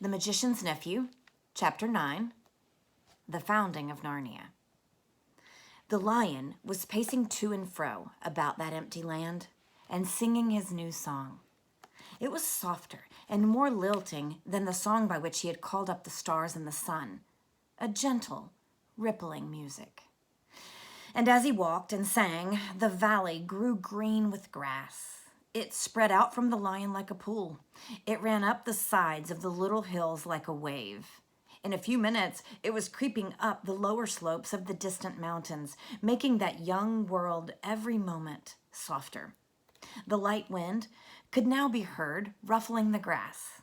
The Magician's Nephew, Chapter 9, The Founding of Narnia. The lion was pacing to and fro about that empty land and singing his new song. It was softer and more lilting than the song by which he had called up the stars and the sun, a gentle, rippling music. And as he walked and sang, the valley grew green with grass. It spread out from the lion like a pool. It ran up the sides of the little hills like a wave. In a few minutes, it was creeping up the lower slopes of the distant mountains, making that young world every moment softer. The light wind could now be heard ruffling the grass.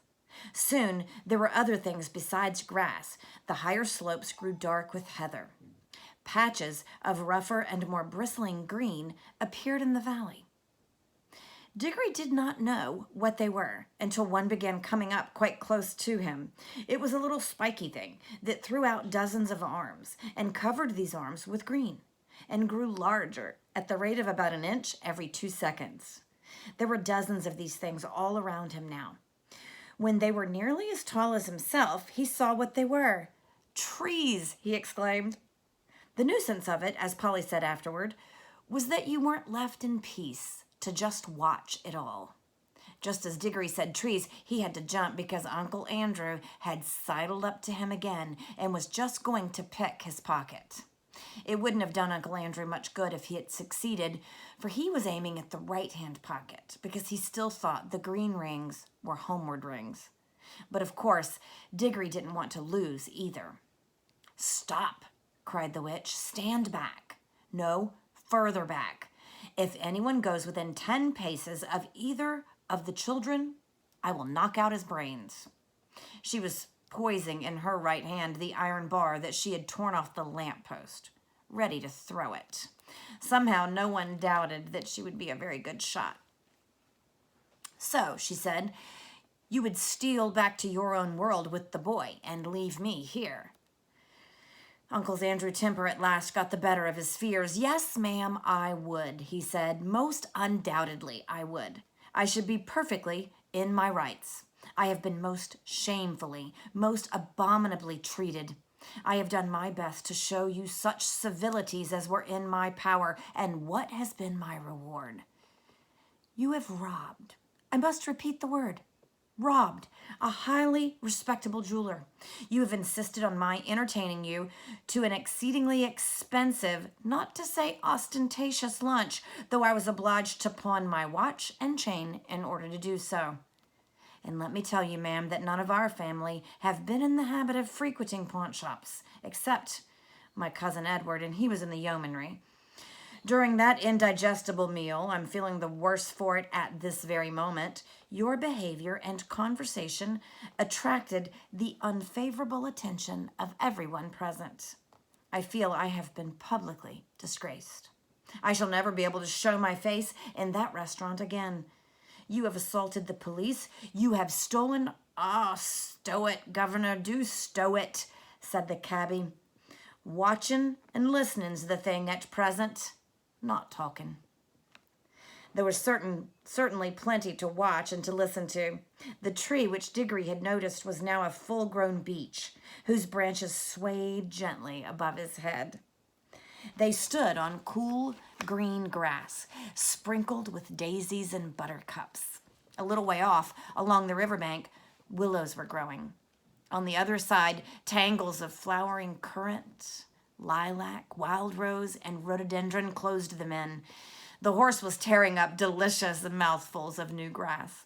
Soon, there were other things besides grass. The higher slopes grew dark with heather. Patches of rougher and more bristling green appeared in the valley. Diggory did not know what they were until one began coming up quite close to him. It was a little spiky thing that threw out dozens of arms and covered these arms with green and grew larger at the rate of about an inch every 2 seconds. There were dozens of these things all around him now. When they were nearly as tall as himself, he saw what they were. "Trees!" he exclaimed. The nuisance of it, as Polly said afterward, was that you weren't left in peace to just watch it all. Just as Diggory said trees, he had to jump because Uncle Andrew had sidled up to him again and was just going to pick his pocket. It wouldn't have done Uncle Andrew much good if he had succeeded, for he was aiming at the right-hand pocket because he still thought the green rings were homeward rings. But of course, Diggory didn't want to lose either. "Stop!" cried the witch. "Stand back. No, further back. If anyone goes within 10 paces of either of the children, I will knock out his brains." She was poising in her right hand the iron bar that she had torn off the lamppost, ready to throw it. Somehow no one doubted that she would be a very good shot. "So," she said, "you would steal back to your own world with the boy and leave me here." Uncle Andrew's temper at last got the better of his fears. "Yes, ma'am, I would," he said. "Most undoubtedly I would. I should be perfectly in my rights. I have been most shamefully, most abominably treated. I have done my best to show you such civilities as were in my power, and what has been my reward? You have robbed, I must repeat the word, robbed a highly respectable jeweler. You have insisted on my entertaining you to an exceedingly expensive, not to say ostentatious lunch, though I was obliged to pawn my watch and chain in order to do so. And let me tell you, ma'am, that none of our family have been in the habit of frequenting pawn shops, except my cousin Edward, and he was in the yeomanry. During that indigestible meal, I'm feeling the worse for it at this very moment, your behavior and conversation attracted the unfavorable attention of everyone present. I feel I have been publicly disgraced. I shall never be able to show my face in that restaurant again. You have assaulted the police. You have stolen—" "Ah, stow it, Governor, do stow it," said the cabbie. "Watchin' and listening's the thing at present, not talking." There was certainly plenty to watch and to listen to. The tree which Diggory had noticed was now a full-grown beech, whose branches swayed gently above his head. They stood on cool green grass, sprinkled with daisies and buttercups. A little way off, along the riverbank, willows were growing. On the other side, tangles of flowering currant, lilac, wild rose, and rhododendron closed them in. The horse was tearing up delicious mouthfuls of new grass.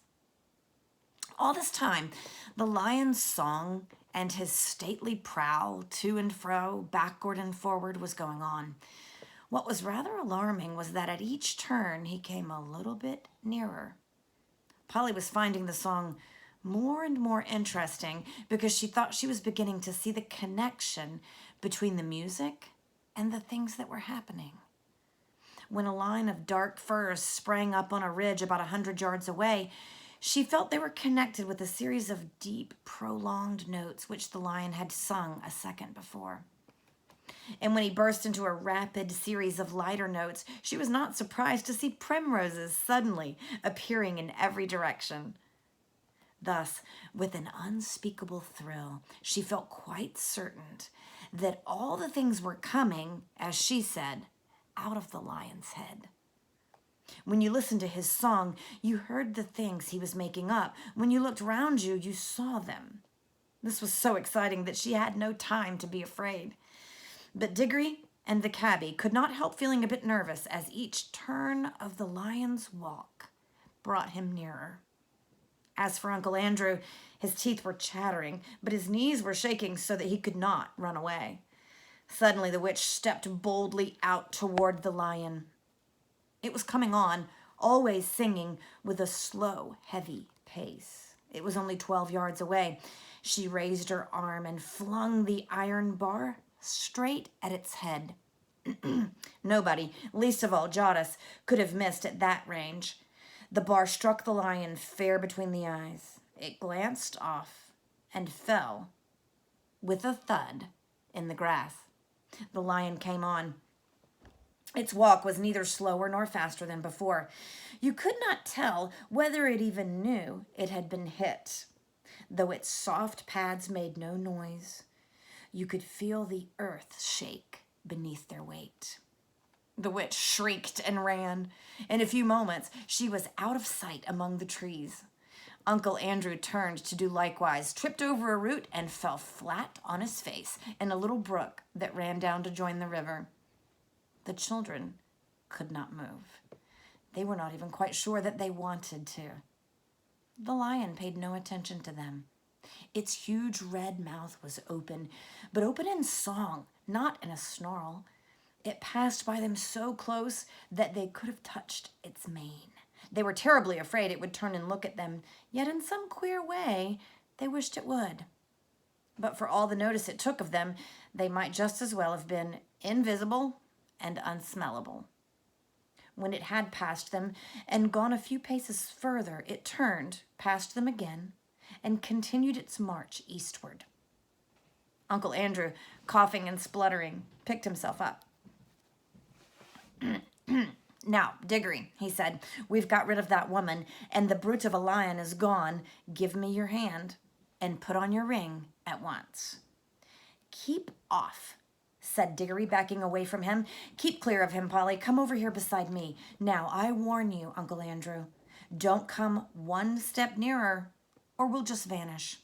All this time, the lion's song and his stately prowl to and fro, backward and forward, was going on. What was rather alarming was that at each turn he came a little bit nearer. Polly was finding the song more and more interesting because she thought she was beginning to see the connection between the music and the things that were happening. When a line of dark firs sprang up on a ridge about 100 yards away, she felt they were connected with a series of deep, prolonged notes which the lion had sung a second before. And when he burst into a rapid series of lighter notes, she was not surprised to see primroses suddenly appearing in every direction. Thus, with an unspeakable thrill, she felt quite certain that all the things were coming, as she said, out of the lion's head. When you listened to his song, you heard the things he was making up. When you looked round you, you saw them. This was so exciting that she had no time to be afraid. But Diggory and the cabby could not help feeling a bit nervous as each turn of the lion's walk brought him nearer. As for Uncle Andrew, his teeth were chattering, but his knees were shaking so that he could not run away. Suddenly the witch stepped boldly out toward the lion. It was coming on, always singing with a slow, heavy pace. It was only 12 yards away. She raised her arm and flung the iron bar straight at its head. Nobody, least of all Jodis, could have missed at that range. The bar struck the lion fair between the eyes. It glanced off and fell with a thud in the grass. The lion came on. Its walk was neither slower nor faster than before. You could not tell whether it even knew it had been hit. Though its soft pads made no noise, you could feel the earth shake beneath their weight. The witch shrieked and ran. In a few moments, she was out of sight among the trees. Uncle Andrew turned to do likewise, tripped over a root, and fell flat on his face in a little brook that ran down to join the river. The children could not move. They were not even quite sure that they wanted to. The lion paid no attention to them. Its huge red mouth was open, but open in song, not in a snarl. It passed by them so close that they could have touched its mane. They were terribly afraid it would turn and look at them, yet in some queer way they wished it would. But for all the notice it took of them, they might just as well have been invisible and unsmellable. When it had passed them and gone a few paces further, it turned, passed them again, and continued its march eastward. Uncle Andrew, coughing and spluttering, picked himself up. Now, Diggory, he said, we've got rid of that woman, and the brute of a lion is gone. Give me your hand and put on your ring at once. Keep off, said Diggory, backing away from him. Keep clear of him, Polly. Come over here beside me. Now, I warn you, Uncle Andrew, don't come one step nearer, or we'll just vanish.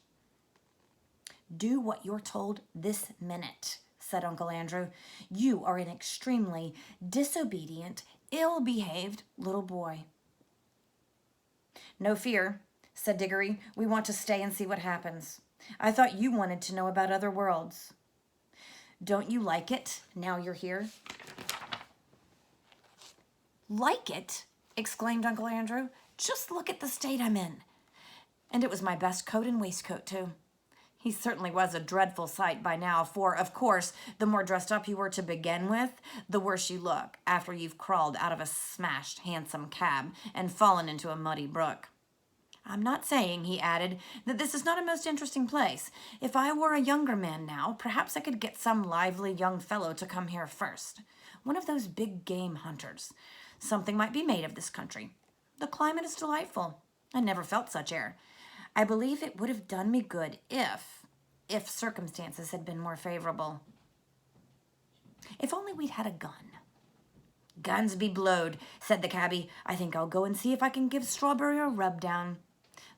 Do what you're told this minute, said Uncle Andrew. You are an extremely disobedient, ill-behaved little boy. No fear, said Diggory. We want to stay and see what happens. I thought you wanted to know about other worlds. Don't you like it now you're here? Like it? Exclaimed Uncle Andrew. Just look at the state I'm in. And it was my best coat and waistcoat, too. He certainly was a dreadful sight by now, for, of course, the more dressed up you were to begin with, the worse you look after you've crawled out of a smashed, handsome cab and fallen into a muddy brook. I'm not saying, he added, that this is not a most interesting place. If I were a younger man now, perhaps I could get some lively young fellow to come here first. One of those big game hunters. Something might be made of this country. The climate is delightful. I never felt such air. I believe it would have done me good if circumstances had been more favorable. If only we'd had a gun. Guns be blowed, said the cabby. I think I'll go and see if I can give Strawberry a rub down.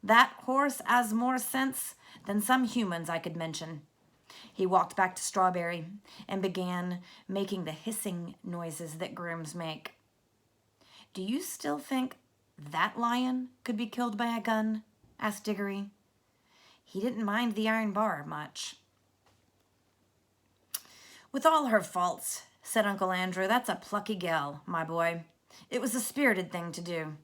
That horse has more sense than some humans I could mention. He walked back to Strawberry and began making the hissing noises that grooms make. Do you still think that lion could be killed by a gun? Asked Diggory. He didn't mind the iron bar much. With all her faults, said Uncle Andrew, that's a plucky gal, my boy. It was a spirited thing to do.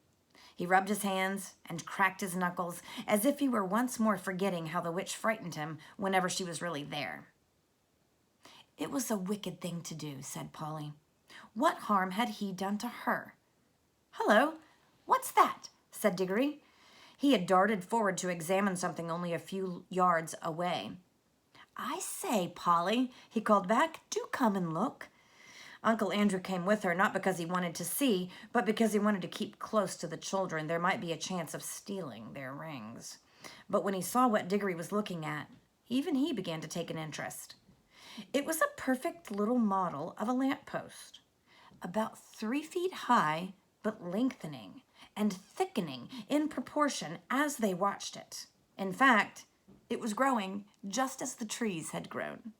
He rubbed his hands and cracked his knuckles as if he were once more forgetting how the witch frightened him whenever she was really there. It was a wicked thing to do, said Polly. What harm had he done to her? Hello, what's that? Said Diggory. He had darted forward to examine something only a few yards away. I say, Polly, he called back, do come and look. Uncle Andrew came with her, not because he wanted to see, but because he wanted to keep close to the children. There might be a chance of stealing their rings. But when he saw what Diggory was looking at, even he began to take an interest. It was a perfect little model of a lamppost, about 3 feet high, but lengthening and thickening in proportion as they watched it. In fact, it was growing just as the trees had grown.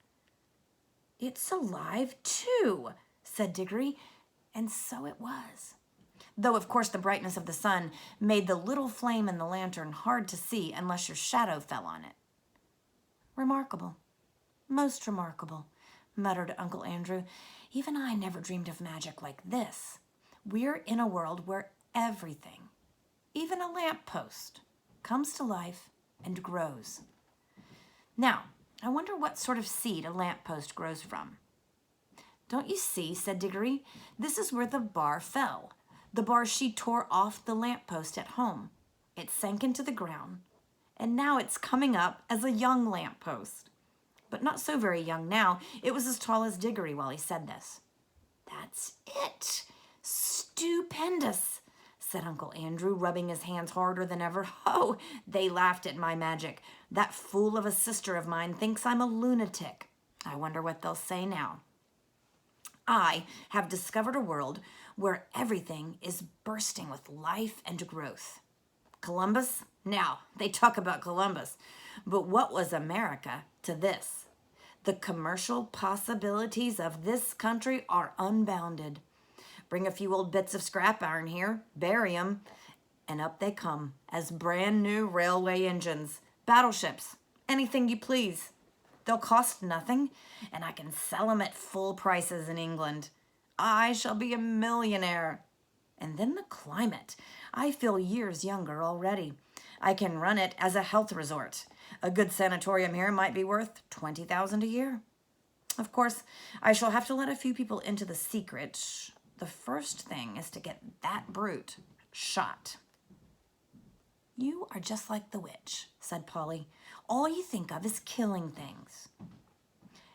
"It's alive too," said Diggory, and so it was. Though, of course, the brightness of the sun made the little flame in the lantern hard to see unless your shadow fell on it. "Remarkable, most remarkable," muttered Uncle Andrew. "Even I never dreamed of magic like this. We're in a world where everything, even a lamppost, comes to life and grows. Now, I wonder what sort of seed a lamppost grows from." "Don't you see," said Diggory, "this is where the bar fell. The bar she tore off the lamppost at home. It sank into the ground, and now it's coming up as a young lamppost. But not so very young now. It was as tall as Diggory while he said this." "That's it. Stupendous," said Uncle Andrew, rubbing his hands harder than ever. "Oh, they laughed at my magic. That fool of a sister of mine thinks I'm a lunatic. I wonder what they'll say now. I have discovered a world where everything is bursting with life and growth. Columbus? Now, they talk about Columbus. But what was America to this? The commercial possibilities of this country are unbounded. Bring a few old bits of scrap iron here, bury 'em, and up they come as brand new railway engines, battleships, anything you please. They'll cost nothing, and I can sell 'em at full prices in England. I shall be a millionaire. And then the climate. I feel years younger already. I can run it as a health resort. A good sanatorium here might be worth $20,000 a year. Of course, I shall have to let a few people into the secret. The first thing is to get that brute shot." "You are just like the witch," said Polly. "All you think of is killing things."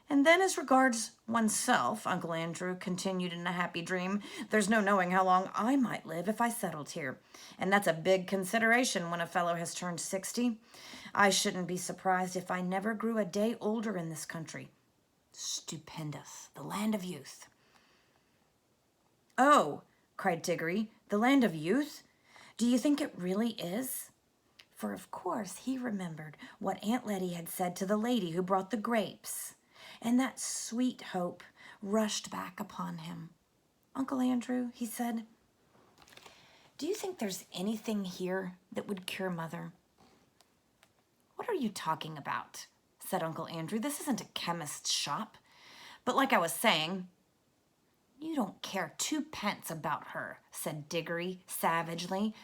"And then as regards oneself," Uncle Andrew continued in a happy dream, "there's no knowing how long I might live if I settled here. And that's a big consideration when a fellow has turned 60. I shouldn't be surprised if I never grew a day older in this country. Stupendous, the land of youth." "Oh," cried Diggory, "the land of youth? Do you think it really is?" For of course he remembered what Aunt Letty had said to the lady who brought the grapes, and that sweet hope rushed back upon him. "Uncle Andrew," he said, "do you think there's anything here that would cure Mother?" "What are you talking about?" said Uncle Andrew. "This isn't a chemist's shop. But like I was saying—" "You don't care 2 pence about her," said Diggory savagely.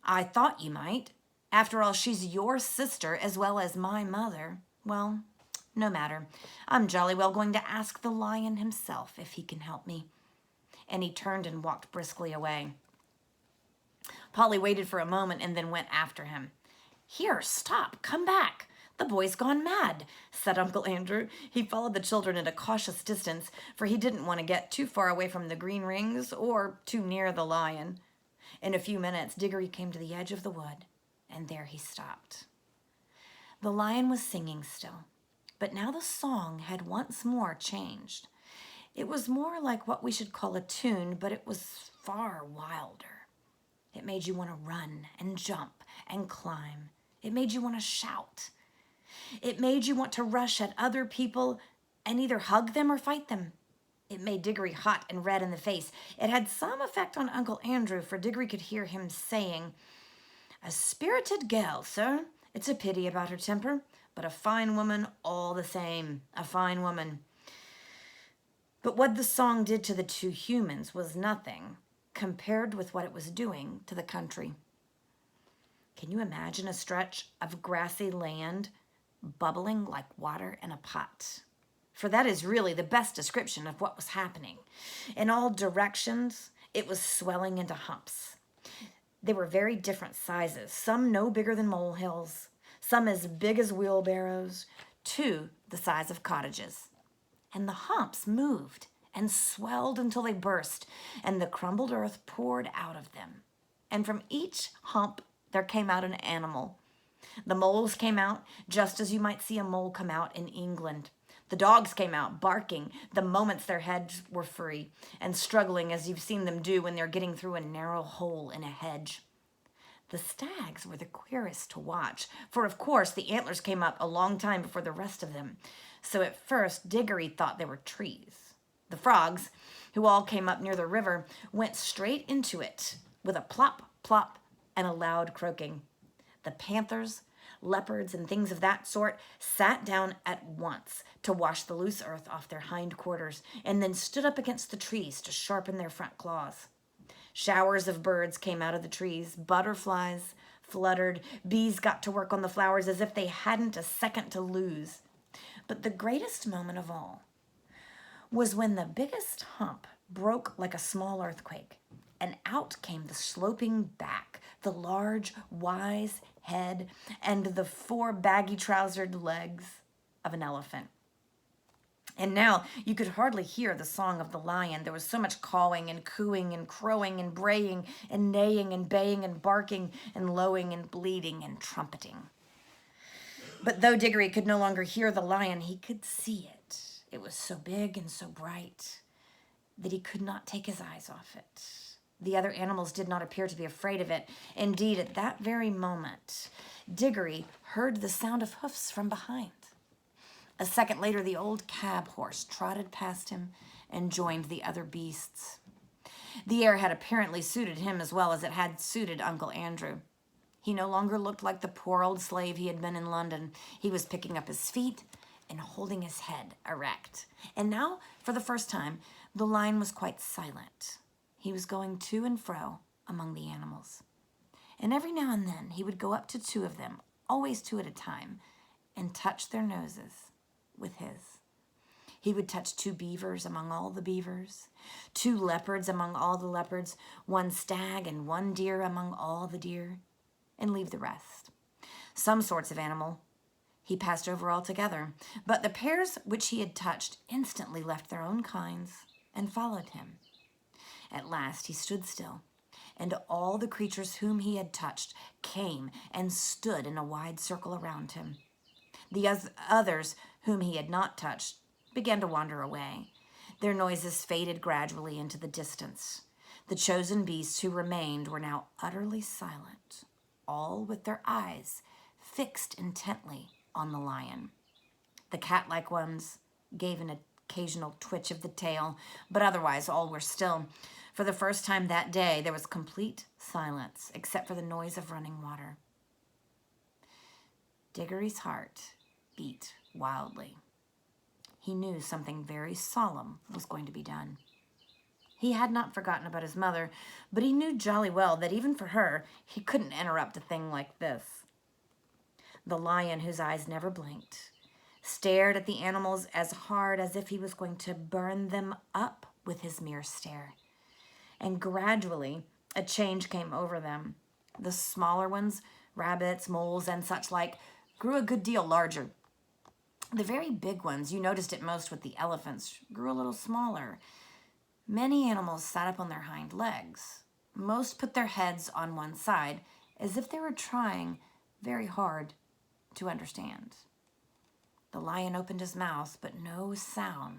"I thought you might. After all, she's your sister as well as my mother. Well, no matter. I'm jolly well going to ask the lion himself if he can help me." And he turned and walked briskly away. Polly waited for a moment and then went after him. "Here, stop, come back. The boy's gone mad," said Uncle Andrew. He followed the children at a cautious distance, for he didn't want to get too far away from the green rings or too near the lion. In a few minutes, Diggory came to the edge of the wood, and there he stopped. The lion was singing still, but now the song had once more changed. It was more like what we should call a tune, but it was far wilder. It made you want to run and jump and climb. It made you want to shout. It made you want to rush at other people and either hug them or fight them. It made Diggory hot and red in the face. It had some effect on Uncle Andrew, for Diggory could hear him saying, "A spirited gal, sir. It's a pity about her temper, but a fine woman all the same, a fine woman." But what the song did to the two humans was nothing compared with what it was doing to the country. Can you imagine a stretch of grassy land bubbling like water in a pot? For that is really the best description of what was happening. In all directions, it was swelling into humps. They were very different sizes, some no bigger than molehills, some as big as wheelbarrows, two the size of cottages. And the humps moved and swelled until they burst, and the crumbled earth poured out of them. And from each hump there came out an animal. The moles came out, just as you might see a mole come out in England. The dogs came out, barking the moments their heads were free, and struggling as you've seen them do when they're getting through a narrow hole in a hedge. The stags were the queerest to watch, for of course the antlers came up a long time before the rest of them. So at first Diggory thought they were trees. The frogs, who all came up near the river, went straight into it with a plop, plop, and a loud croaking. The panthers, leopards, and things of that sort sat down at once to wash the loose earth off their hind quarters, and then stood up against the trees to sharpen their front claws. Showers of birds came out of the trees. Butterflies fluttered. Bees got to work on the flowers as if they hadn't a second to lose. But the greatest moment of all was when the biggest hump broke like a small earthquake, and out came the sloping back, the large, wise head, and the 4 baggy-trousered legs of an elephant. And now you could hardly hear the song of the lion. There was so much cawing and cooing and crowing and braying and neighing and baying and barking and lowing and bleating and trumpeting. But though Diggory could no longer hear the lion, he could see it. It was so big and so bright that he could not take his eyes off it. The other animals did not appear to be afraid of it. Indeed, at that very moment, Diggory heard the sound of hoofs from behind. A second later, the old cab horse trotted past him and joined the other beasts. The air had apparently suited him as well as it had suited Uncle Andrew. He no longer looked like the poor old slave he had been in London. He was picking up his feet and holding his head erect. And now, for the first time, the lion was quite silent. He was going to and fro among the animals. And every now and then, he would go up to 2 of them, always 2 at a time, and touch their noses with his. He would touch 2 beavers among all the beavers, 2 leopards among all the leopards, 1 stag and 1 deer among all the deer, and leave the rest. Some sorts of animal he passed over altogether, but the pairs which he had touched instantly left their own kinds and followed him. At last he stood still, and all the creatures whom he had touched came and stood in a wide circle around him. The others whom he had not touched began to wander away. Their noises faded gradually into the distance. The chosen beasts who remained were now utterly silent, all with their eyes fixed intently on the lion. The cat-like ones gave an occasional twitch of the tail, but otherwise all were still. For the first time that day, there was complete silence, except for the noise of running water. Diggory's heart beat wildly. He knew something very solemn was going to be done. He had not forgotten about his mother, but he knew jolly well that even for her, he couldn't interrupt a thing like this. The lion, whose eyes never blinked, stared at the animals as hard as if he was going to burn them up with his mere stare. And gradually, a change came over them. The smaller ones, rabbits, moles, and such like, grew a good deal larger. The very big ones, you noticed it most with the elephants, grew a little smaller. Many animals sat up on their hind legs. Most put their heads on one side, as if they were trying very hard to understand. The lion opened his mouth, but no sound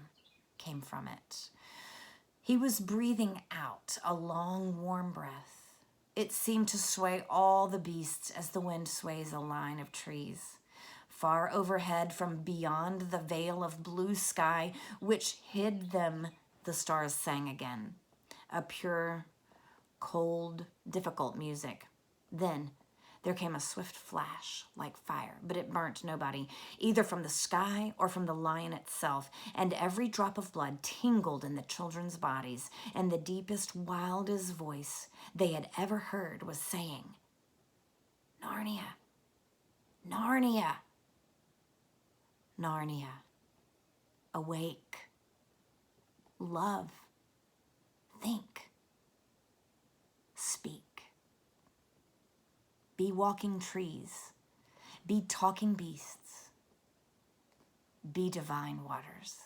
came from it. He was breathing out a long, warm breath. It seemed to sway all the beasts as the wind sways a line of trees. Far overhead, from beyond the veil of blue sky which hid them, the stars sang again. A pure, cold, difficult music. Then there came a swift flash like fire, but it burnt nobody, either from the sky or from the lion itself, and every drop of blood tingled in the children's bodies, and the deepest, wildest voice they had ever heard was saying, "Narnia, Narnia, Narnia, awake, love, think, speak. Be walking trees, be talking beasts, be divine waters."